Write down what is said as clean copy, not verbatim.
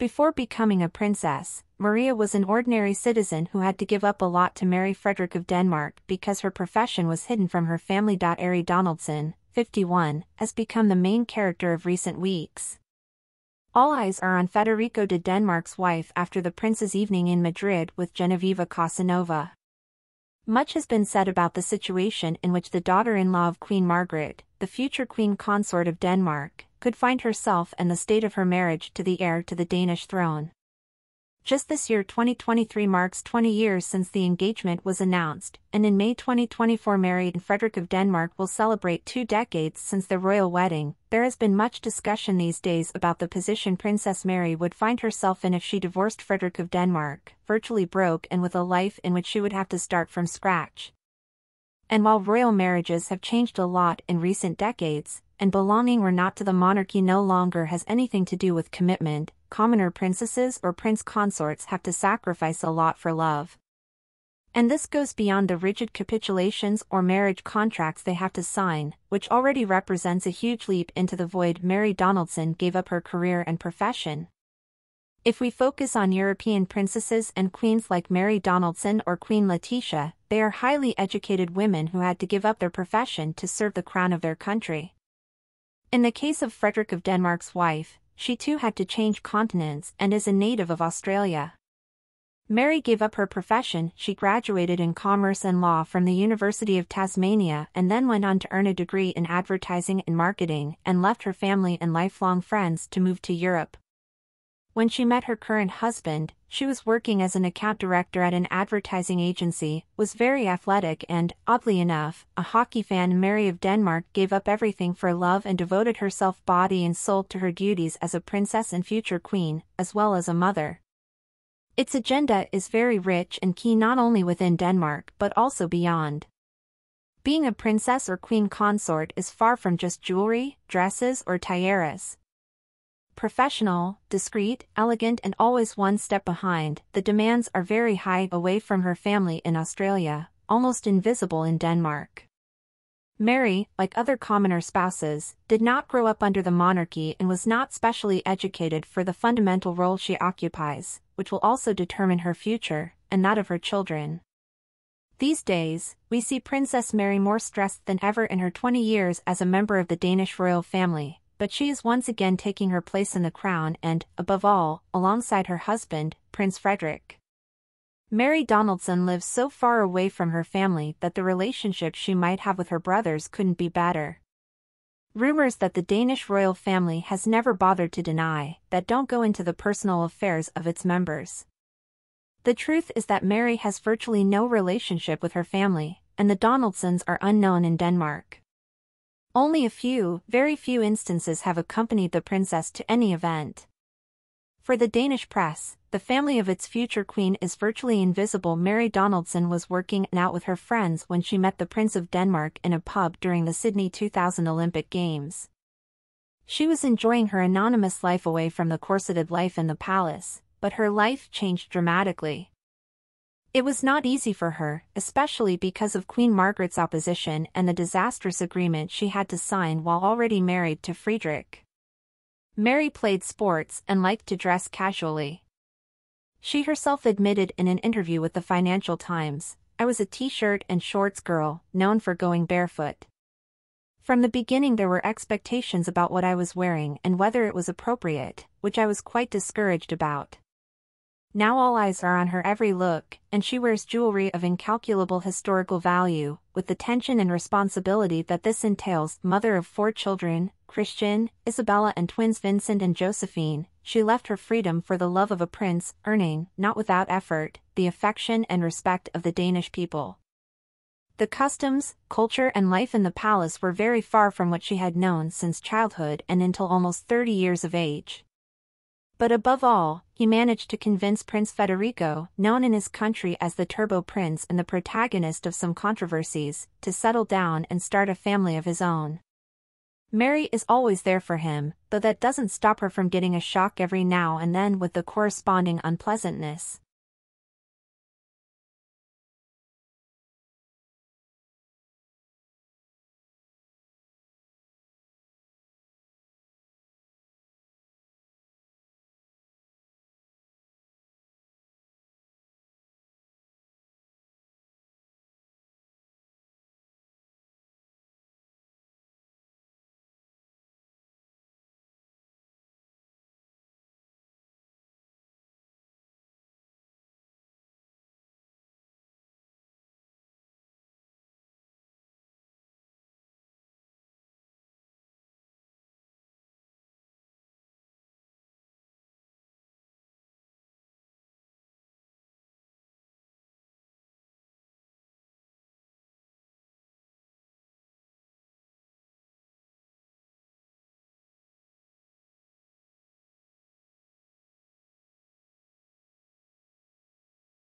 Before becoming a princess, Maria was an ordinary citizen who had to give up a lot to marry Frederick of Denmark because her profession was hidden from her family. Mary Donaldson, 51, has become the main character of recent weeks. All eyes are on Federico de Denmark's wife after the prince's evening in Madrid with Genoveva Casanova. Much has been said about the situation in which the daughter-in-law of Queen Margaret, the future queen consort of Denmark, could find herself and the state of her marriage to the heir to the Danish throne. Just this year 2023 marks 20 years since the engagement was announced, and in May 2024 Mary and Frederick of Denmark will celebrate 2 decades since their royal wedding. There has been much discussion these days about the position Princess Mary would find herself in if she divorced Frederick of Denmark, virtually broke and with a life in which she would have to start from scratch. And while royal marriages have changed a lot in recent decades, and belonging or not to the monarchy no longer has anything to do with commitment, commoner princesses or prince consorts have to sacrifice a lot for love. And this goes beyond the rigid capitulations or marriage contracts they have to sign, which already represents a huge leap into the void. Mary Donaldson gave up her career and profession. If we focus on European princesses and queens like Mary Donaldson or Queen Letizia, they are highly educated women who had to give up their profession to serve the crown of their country. In the case of Frederick of Denmark's wife, she too had to change continents and is a native of Australia. Mary gave up her profession. She graduated in commerce and law from the University of Tasmania and then went on to earn a degree in advertising and marketing and left her family and lifelong friends to move to Europe. When she met her current husband, she was working as an account director at an advertising agency, was very athletic and, oddly enough, a hockey fan. Mary of Denmark gave up everything for love and devoted herself body and soul to her duties as a princess and future queen, as well as a mother. Its agenda is very rich and key not only within Denmark but also beyond. Being a princess or queen consort is far from just jewelry, dresses or tiaras. Professional, discreet, elegant and always one step behind, the demands are very high. Away from her family in Australia, almost invisible in Denmark. Mary, like other commoner spouses, did not grow up under the monarchy and was not specially educated for the fundamental role she occupies, which will also determine her future, and that of her children. These days, we see Princess Mary more stressed than ever in her 20 years as a member of the Danish royal family. But she is once again taking her place in the crown and, above all, alongside her husband, Prince Frederick. Mary Donaldson lives so far away from her family that the relationship she might have with her brothers couldn't be better. Rumors that the Danish royal family has never bothered to deny that don't go into the personal affairs of its members. The truth is that Mary has virtually no relationship with her family, and the Donaldsons are unknown in Denmark. Only a few, very few instances have accompanied the princess to any event. For the Danish press, the family of its future queen is virtually invisible. Mary Donaldson was working out with her friends when she met the Prince of Denmark in a pub during the Sydney 2000 Olympic Games. She was enjoying her anonymous life away from the corseted life in the palace, but her life changed dramatically. It was not easy for her, especially because of Queen Margaret's opposition and the disastrous agreement she had to sign while already married to Frederik. Mary played sports and liked to dress casually. She herself admitted in an interview with the Financial Times, "I was a t-shirt and shorts girl, known for going barefoot. From the beginning there were expectations about what I was wearing and whether it was appropriate, which I was quite discouraged about. Now all eyes are on her every look, and she wears jewelry of incalculable historical value, with the tension and responsibility that this entails." Mother of 4 children, Christian, Isabella and twins Vincent and Josephine, she left her freedom for the love of a prince, earning, not without effort, the affection and respect of the Danish people. The customs, culture and life in the palace were very far from what she had known since childhood and until almost 30 years of age. But above all, he managed to convince Prince Federico, known in his country as the Turbo Prince and the protagonist of some controversies, to settle down and start a family of his own. Mary is always there for him, though that doesn't stop her from getting a shock every now and then with the corresponding unpleasantness.